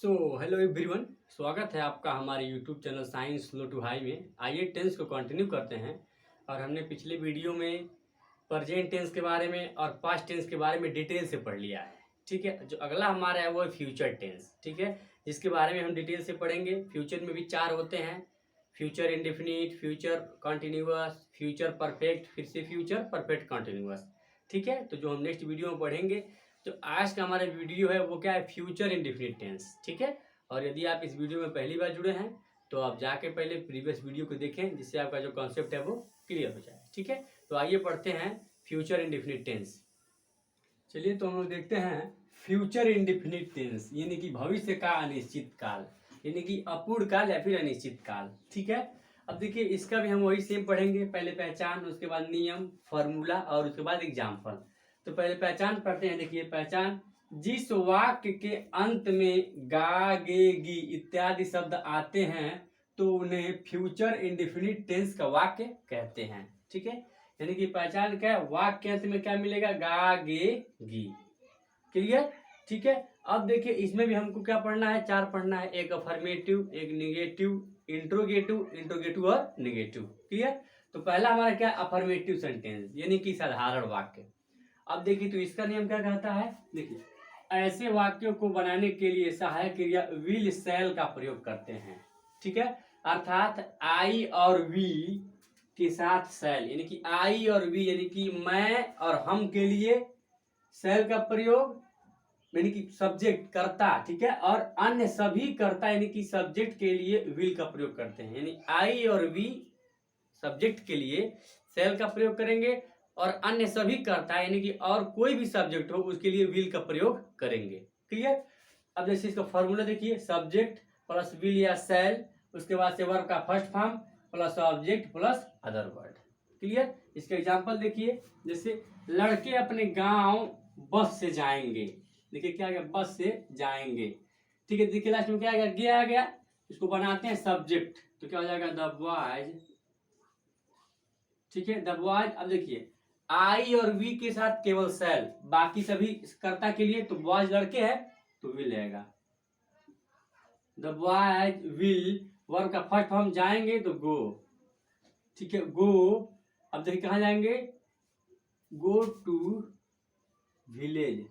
Hello everyone, स्वागत है आपका हमारे YouTube channel science low to high में। आइए टेंस को कंटिन्यू करते हैं। और हमने पिछले वीडियो में प्रेजेंट टेंस के बारे में और पास्ट टेंस के बारे में डिटेल से पढ़ लिया है। ठीक है, जो अगला हमारा है वो है फ्यूचर टेंस। ठीक है, जिसके बारे में हम डिटेल से पढ़ेंगे। फ्यूचर में भी 4 होते हैं: future indefinite, future continuous, future perfect, फिर से फ्यूचर परफेक्ट कंटिन्यूअस। ठीक है, तो जो हम नेक्स्ट वीडियो में पढ़ेंगे, तो आज का हमारा वीडियो है वो क्या है, फ्यूचर इंडेफिनिट टेंस। ठीक है, और यदि आप इस वीडियो में पहली बार जुड़े हैं तो आप जाके पहले प्रीवियस वीडियो को देखें, जिससे आपका जो कॉन्सेप्ट है वो क्लियर हो जाए। ठीक है, तो आइए पढ़ते हैं फ्यूचर इंडेफिनिट टेंस। चलिए, तो हम लोग देखते हैं फ्यूचर इंडेफिनिट टेंस, यानी कि भविष्य का अनिश्चित काल, यानी कि अपूर्ण काल या फिर अनिश्चित काल। ठीक है, अब देखिए इसका भी हम वही सेम पढ़ेंगे। पहले पहचान, उसके बाद नियम, फॉर्मूला और उसके बाद एग्जाम्पल। तो पहले पहचान पढ़ते हैं। देखिए पहचान: जिस वाक्य के अंत में गा गे गी इत्यादि शब्द आते हैं तो उन्हें फ्यूचर इंडेफिनिट टेंस का वाक्य कहते हैं। ठीक है, यानी कि पहचान क्या है, वाक्य के अंत में क्या मिलेगा, गा गे गी। क्लियर? ठीक है, अब देखिए इसमें भी हमको क्या पढ़ना है, 4 पढ़ना है। एक अफर्मेटिव, एक निगेटिव, इंट्रोगेटिव और निगेटिव। क्लियर? तो पहला हमारा क्या, अफर्मेटिव सेंटेंस, यानी कि साधारण वाक्य। अब देखिए तो इसका नियम क्या कहता है। देखिए, ऐसे वाक्यों को बनाने के लिए सहायक क्रिया विल शैल का प्रयोग करते हैं। ठीक है, अर्थात आई और वी के साथ शैल, यानी कि आई और वी यानी कि मैं और हम के लिए शैल का प्रयोग, यानी कि सब्जेक्ट कर्ता। ठीक है, और अन्य सभी कर्ता यानी कि सब्जेक्ट के लिए विल का प्रयोग करते हैं। यानी आई और वी सब्जेक्ट के लिए शैल का प्रयोग करेंगे और अन्य सभी कर्ता यानी कि और कोई भी सब्जेक्ट हो उसके लिए विल का प्रयोग करेंगे। क्लियर? अब जैसे इसका फॉर्मूला देखिए, सब्जेक्ट प्लस विल या शैल, उसके बाद से वर्ब का first form plus object plus other word. Clear? इसका एग्जांपल देखिए, जैसे लड़के अपने गांव बस से जाएंगे। देखिए क्या आ गया, बस से जाएंगे। ठीक है, देखिए लास्ट में क्या आ गया, गे आ गया। इसको बनाते हैं सब्जेक्ट, तो क्या हो जाएगा, द बॉयज। ठीक है, द बॉयज। अब देखिए आई और वी के साथ केवल शैल, बाकी सभी कर्ता के लिए तो बॉयज लड़के हैं तो विल रहेगा। द बॉयज विल, वर्ब का फर्स्ट फॉर्म जाएंगे तो गो। ठीक है, गो। अब देखिए कहाँ जाएंगे, गो टू विलेज।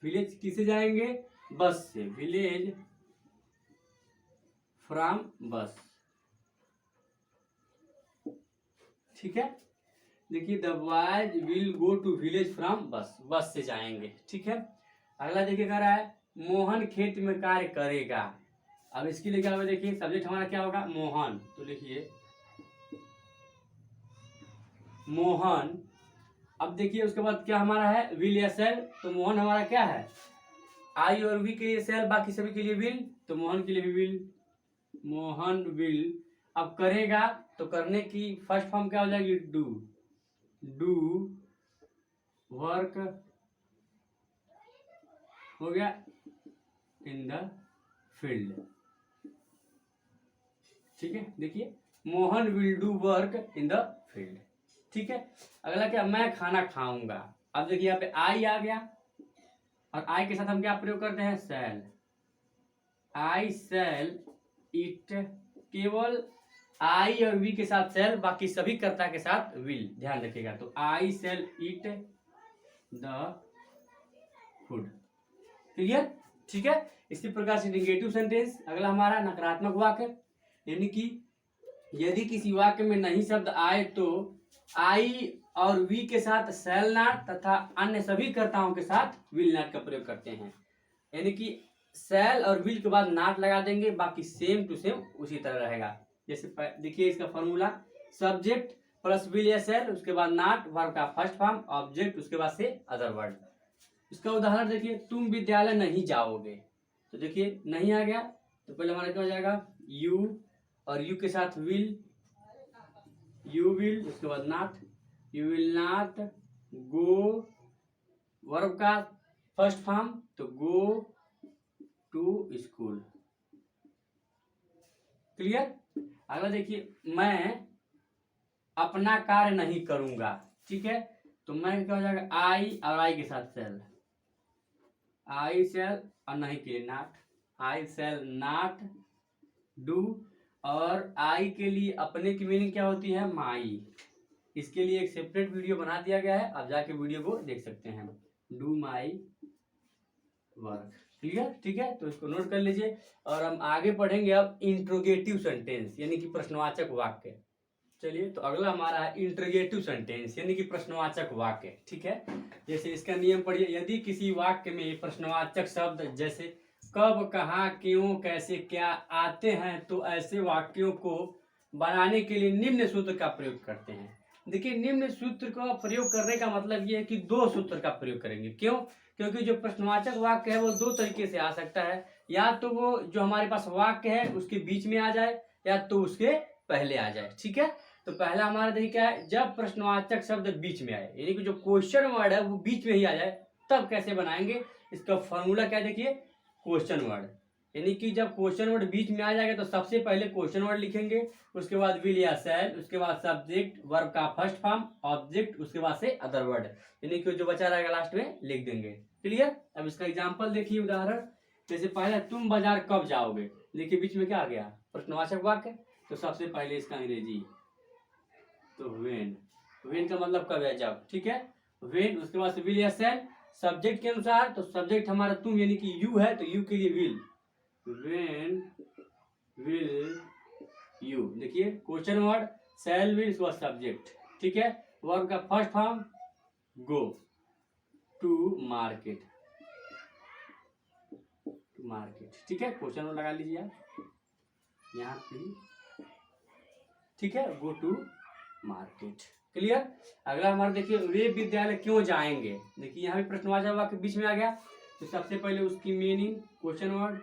विलेज किसे जाएंगे, बस से। विलेज फ्रॉम बस। ठीक है, देखिए the boys will go to village from bus, bus से जाएंगे। ठीक है, अगला देखिए कह रहा है मोहन खेत में कार्य करेगा। अब इसके लिए क्या होगा, देखिए सब्जेक्ट हमारा क्या होगा, मोहन। तो लिखिए मोहन। अब देखिए उसके बाद क्या हमारा है, विल या शैल। तो मोहन हमारा क्या है, आई और वी के लिए शैल, बाकी सभी के लिए विल, तो मोहन के लिए भी विल। मोहन विल। अब करेगा तो करने की फर्स्ट फॉर्म क्या हो जाएगी, डू। डू वर्क हो गया इन द फील्ड। ठीक है, देखिए Mohan will do work in the field. ठीक है, अगला क्या, मैं खाना खाऊंगा। अब देखिए यहाँ पे आई आ गया और आई के साथ हम क्या प्रयोग करते हैं, शैल। आई शैल इट, केवल आई और वी के साथ शैल, बाकी सभी कर्ता के साथ विल, ध्यान रखिएगा। तो आई शैल ईट द फूड। क्लियर? ठीक है, इसी प्रकार से निगेटिव सेंटेंस, अगला हमारा नकारात्मक वाक्य, यानी कि यदि किसी वाक्य में नहीं शब्द आए तो आई और वी के साथ शैल नॉट तथा अन्य सभी कर्ताओं के साथ विल नॉट का प्रयोग करते हैं। यानी कि शैल और विल के बाद नॉट लगा देंगे, बाकी सेम टू सेम उसी तरह रहेगा। जैसे देखिए इसका फॉर्मूला, सब्जेक्ट प्लस विल या शैल, उसके बाद नॉट, वर्ब का फर्स्ट फॉर्म, ऑब्जेक्ट, उसके बाद से अदर वर्ड। इसका उदाहरण देखिए, तुम विद्यालय नहीं जाओगे। तो देखिए नहीं आ गया तो पहले हमारा क्या हो जाएगा, यू, और यू के साथ विल, यू विल, उसके बाद not, you will not go, verb का फर्स्ट फॉर्म तो गो टू स्कूल। क्लियर? अगला देखिए, मैं अपना कार्य नहीं करूंगा। ठीक है, तो मैं क्या हो जाएगा, आई और आई के साथ शैल। आई शैल और नहीं के लिए not, I shall not do, और आई के लिए अपने की मीनिंग क्या होती है, माई। इसके लिए एक सेपरेट वीडियो बना दिया गया है, आप जाके वीडियो को देख सकते हैं। डू माई वर्क, क्लियर, ठीक है, तो इसको नोट कर लीजिए। और हम आगे पढ़ेंगे अब इंट्रोगेटिव सेंटेंस यानी कि प्रश्नवाचक वाक्य। चलिए, तो अगला हमारा है इंट्रोगेटिव सेंटेंस यानी कि प्रश्नवाचक वाक्य, ठीक है। जैसे इसका नियम पढ़िए, यदि किसी वाक्य में प्रश्नवाचक शब्द जैसे कब, कहाँ, क्यों, कैसे, क्या आते हैं तो ऐसे वाक्यों को बनाने के लिए निम्न सूत्र का प्रयोग करते हैं। देखिए, निम्न सूत्र का प्रयोग करने का मतलब ये है कि दो सूत्र का प्रयोग करेंगे। क्यों? क्योंकि जो प्रश्नवाचक वाक्य है वो दो तरीके से आ सकता है, या तो वो जो हमारे पास वाक्य है उसके बीच में आ जाए या तो उसके पहले आ जाए, ठीक है। तो पहला हमारा देखिए क्या है, जब प्रश्नवाचक शब्द बीच में आए यानी कि जो क्वेश्चन वर्ड है वो बीच में ही आ जाए तब कैसे बनाएंगे। इसका फॉर्मूला क्या है, देखिए, क्वेश्चन वर्ड, यानी कि जब क्वेश्चन वर्ड बीच में आ जाएगा तो सबसे पहले क्वेश्चन वर्ड लिखेंगे, उसके बाद विल या शैल, उसके बाद सब्जेक्ट वर्ब का फर्स्ट फॉर्म, ऑब्जेक्ट, उसके बाद से अदर वर्ड, यानी कि जो बचा रहेगा लास्ट में लिख देंगे। क्लियर? अब इसका एग्जांपल देखिए, उदाहरण जैसे पहले तुम बाजार कब जाओगे, देखिए बीच में क्या आ गया, प्रश्नवाचक वाक्य, तो सबसे पहले इसका अंग्रेजी तो व्हेन, व्हेन का मतलब कब है, जब, ठीक है, व्हेन। उसके बाद से विल या शैल, सब्जेक्ट के अनुसार, तो सब्जेक्ट हमारा तुम यानी कि यू है तो यू के लिए विल, व्हेन विल यू। देखिए क्वेश्चन वर्ड शैल विल, उसके बाद सब्जेक्ट, ठीक है, वर्ब का first form go, to market, to market, ठीक है, क्वेश्चन वर्ड लगा लीजिए आप यहाँ पे, ठीक है, गो टू मार्केट। क्लियर? अगला हमारा देखिए, वे विद्यालय क्यों जाएंगे, देखिए यहाँ भी प्रश्नवाचक वाक्य बीच में आ गया, तो सबसे पहले उसकी मीनिंग क्वेश्चन वर्ड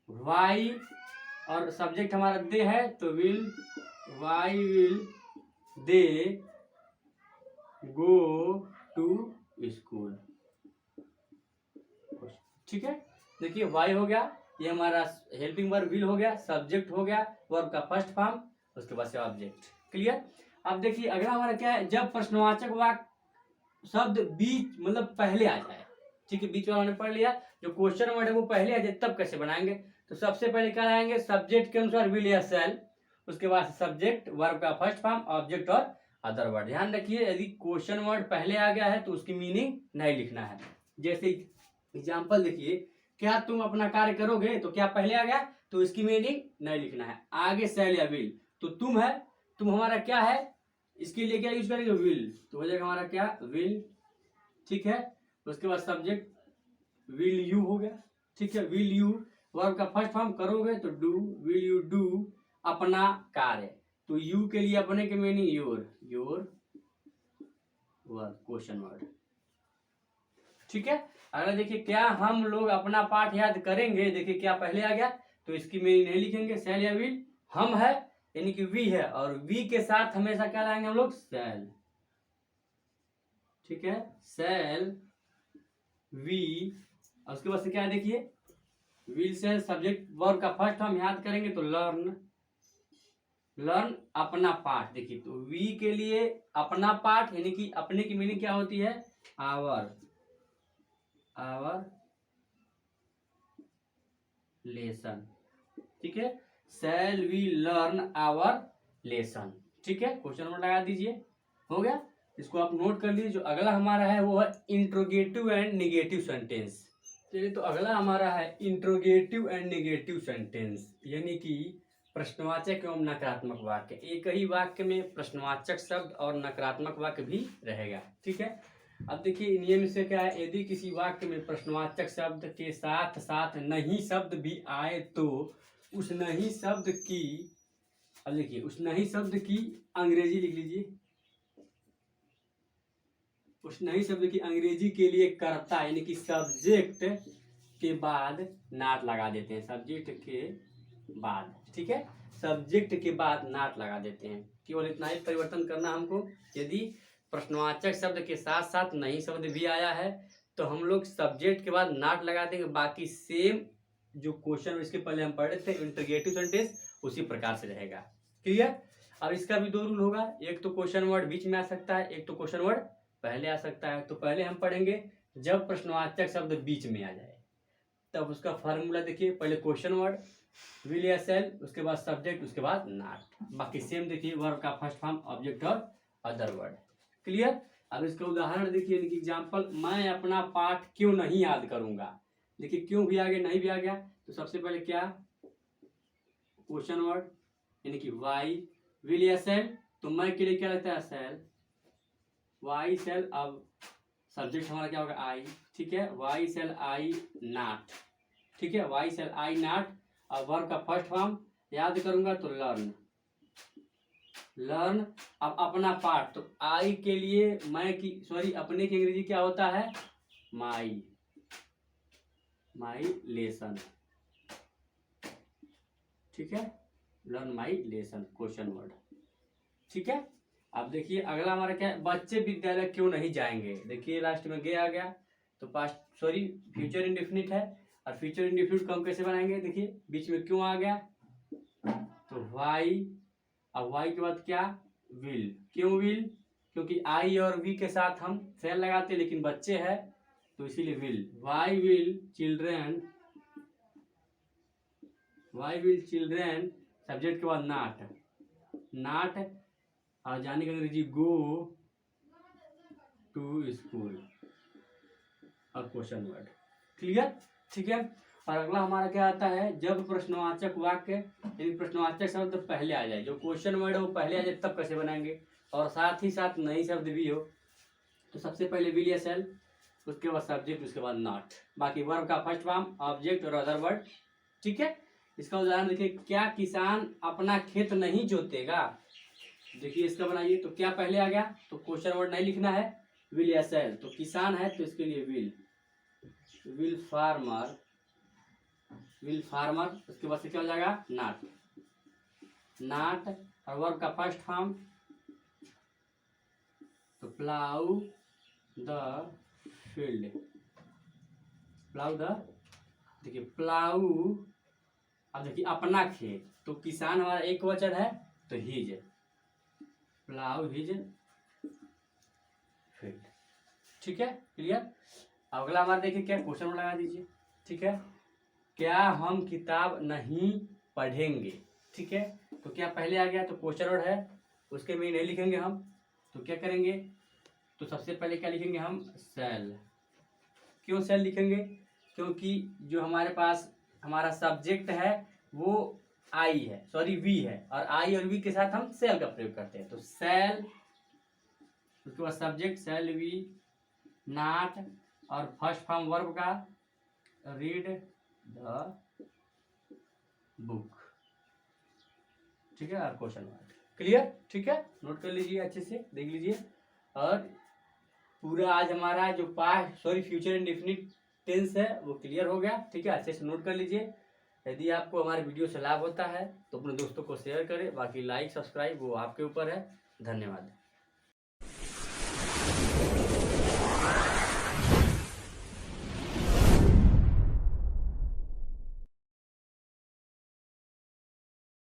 वाई, और सब्जेक्ट हमारा दे है तो will, why will they go to school, ठीक है। देखिए वाई हो गया, ये हमारा हेल्पिंग वर्ब विल हो गया, सब्जेक्ट हो गया, वर्ब का फर्स्ट फॉर्म, उसके बाद से ऑब्जेक्ट। क्लियर? अब देखिए अगला हमारा क्या है, जब प्रश्नवाचक वाक्य शब्द बीच मतलब पहले आ जाए, ठीक है, बीच वाला हमने पढ़ लिया, जो क्वेश्चन वर्ड है वो पहले आ जाए तब कैसे बनाएंगे, तो सबसे पहले क्या लाएंगे, सब्जेक्ट के अनुसार विल या शैल, उसके बाद सब्जेक्ट वर्ब का फर्स्ट फॉर्म, ऑब्जेक्ट और अदर वर्ड। ध्यान रखिए, यदि क्वेश्चन वर्ड पहले आ गया है तो उसकी मीनिंग नहीं लिखना है। जैसे एग्जाम्पल देखिए, क्या तुम अपना कार्य करोगे, तो क्या पहले आ गया तो इसकी मीनिंग नहीं लिखना है, आगे शैल या विल, तो तुम है, तुम हमारा क्या है, इसके लिए क्या यूज करेंगे, विल, तो हो जाएगा हमारा क्या, विल, ठीक है। उसके बाद सब्जेक्ट विल यू हो गया, ठीक है, विल यू, वर्ब का फर्स्ट फॉर्म करोगे तो डू, विल यू डू अपना कार्य, तो यू के लिए अपने के meaning your, your verb, question word, ठीक है। अगला देखिए, क्या हम लोग अपना पाठ याद करेंगे, देखिए क्या पहले आ गया तो इसकी मीनिंग नहीं लिखेंगे, शैल या विल, हम है यानी कि वी है, और वी के साथ हमेशा क्या लाएंगे हम लोग, शैल, ठीक है, शैल वी, और उसके बाद से क्या है देखिए, विल शैल सब्जेक्ट वर्ब का फर्स्ट हम याद करेंगे तो लर्न, लर्न अपना पाठ, देखिए तो वी के लिए अपना पाठ यानी कि अपने की मीनिंग क्या होती है, आवर, आवर लेसन, ठीक है, shall we learn our lesson, ठीक है, क्वेश्चन नंबर लगा दीजिए, हो गया, इसको आप नोट कर लीजिए। जो अगला हमारा है वो है इंट्रोगेटिव एंड निगेटिव सेंटेंस। चलिए, तो अगला हमारा है इंट्रोगेटिव एंड निगेटिव सेंटेंस, यानी कि प्रश्नवाचक एवं नकारात्मक वाक्य। एक ही वाक्य में प्रश्नवाचक शब्द और नकारात्मक वाक्य भी रहेगा, ठीक है। अब देखिए नियम से क्या है, यदि किसी वाक्य में प्रश्नवाचक शब्द के साथ साथ नहीं शब्द भी आए तो उस नहीं शब्द की, अब देखिए उस नहीं शब्द की अंग्रेजी लिख लीजिए, उस नहीं शब्द की अंग्रेजी के लिए कर्ता यानी कि सब्जेक्ट के बाद नॉट लगा देते हैं, सब्जेक्ट के बाद, ठीक है, सब्जेक्ट के बाद नॉट लगा देते हैं। केवल इतना ही परिवर्तन करना हमको, यदि प्रश्नवाचक शब्द के साथ साथ नहीं शब्द भी आया है तो हम लोग सब्जेक्ट के बाद नॉट लगा देंगे, बाकी सेम जो क्वेश्चन इसके पहले हम पढ़े थे इंट्रोगेटिव सेंटेंस उसी प्रकार से रहेगा। क्लियर? अब इसका भी दो रूल होगा, एक तो क्वेश्चन वर्ड बीच में आ सकता है, एक तो क्वेश्चन वर्ड पहले आ सकता है। तो पहले हम पढ़ेंगे जब प्रश्नवाचक शब्द बीच में आ जाए तब उसका फार्मूला देखिए, पहले क्वेश्चन वर्ड विल या सेल, उसके बाद सब्जेक्ट, उसके बाद नॉट। बाकी सेम देखिए, वर्ब का फर्स्ट फॉर्म ऑब्जेक्ट और अदर वर्ड। क्लियर। अब इसका उदाहरण देखिए, एग्जाम्पल, मैं अपना पाठ क्यों नहीं याद करूंगा। देखिए क्यों भी आ गया, नहीं भी आ गया, तो सबसे पहले क्या, क्वेश्चन वर्ड यानी कि वाई, विल या सेल, तो मैं के लिए क्या लगता है सेल, वाई सेल। अब सब्जेक्ट हमारा क्या होगा आई, ठीक है, वाई सेल आई नॉट, ठीक है, वाई सेल आई नॉट। और वर्ब का फर्स्ट फॉर्म याद करूंगा तो लर्न, लर्न। अब अपना पाठ, तो आई के लिए मैं की सॉरी अपने की अंग्रेजी क्या होता है, माई, माई लेसन, ठीक है, लर्न माई लेसन, क्वेश्चन वर्ड, ठीक है। अब देखिए अगला हमारा क्या है, बच्चे विद्यालय क्यों नहीं जाएंगे। देखिए लास्ट में गे आ गया, तो पास्ट सॉरी फ्यूचर इंडेफिनिट है, और फ्यूचर इंडेफिनिट को हम कैसे बनाएंगे, देखिए बीच में क्यों आ गया, तो वाई, अब वाई के बाद क्या, विल। क्यों विल, क्योंकि आई और वी के साथ हम सेल लगाते, लेकिन बच्चे है तो इसीलिए will. Why will children, why will children, subject के बाद नॉट, नॉट, और जाने का अंग्रेजी गो टू स्कूल, और क्वेश्चन वर्ड। क्लियर, ठीक है। और अगला हमारा क्या आता है, जब प्रश्नवाचक वाक्य यानी प्रश्नवाचक शब्द पहले आ जाए, जो क्वेश्चन वर्ड है वो पहले आ जाए, तब कैसे बनाएंगे, और साथ ही साथ नई शब्द भी हो, तो सबसे पहले विल या सेल, उसके बाद सब्जेक्ट, उसके बाद नॉट, बाकी वर्ब का फर्स्ट फॉर्म ऑब्जेक्ट और अदर वर्ड, ठीक है। इसका उदाहरण देखिए, क्या किसान अपना खेत नहीं जोतेगा। देखिए इसका बनाइए, तो क्या पहले आ गया, तो क्वेश्चन वर्ड नहीं लिखना है, विल या सेल, तो किसान है तो इसके लिए will, will farmer, will farmer, उसके बाद से क्या हो जाएगा नॉट, नॉट, और वर्ब का फर्स्ट फॉर्म, तो plough the field, plough the, देखिए प्लाउ, अब देखिए अपना खेत, तो किसान हमारा एक वचन है तो हिज, प्लाउ हिज फील्ड, ठीक है। क्लियर। अगला हमारा देखिए क्या, क्वेश्चन लगा दीजिए, ठीक है, क्या हम किताब नहीं पढ़ेंगे, ठीक है, तो क्या पहले आ गया, तो क्वेश्चन वर्ड है, उसके में नहीं लिखेंगे हम, तो क्या करेंगे, तो सबसे पहले क्या लिखेंगे हम, सेल। क्यों सेल लिखेंगे, क्योंकि जो हमारे पास हमारा सब्जेक्ट है वो आई है, सॉरी वी है, और आई और वी के साथ हम सेल का प्रयोग करते हैं, तो सेल, उसके बाद सब्जेक्ट सेल वी नॉट, और फर्स्ट फॉर्म वर्ब का रीड द बुक, ठीक है, और क्वेश्चन वर्ड। क्लियर, ठीक है, नोट कर लीजिए, अच्छे से देख लीजिए। और पूरा आज हमारा जो past sorry future indefinite tense है वो क्लियर हो गया, ठीक है, अच्छे से नोट कर लीजिए। यदि आपको हमारे वीडियो से लाभ होता है तो अपने दोस्तों को शेयर करें, बाकी लाइक सब्सक्राइब वो आपके ऊपर है। धन्यवाद।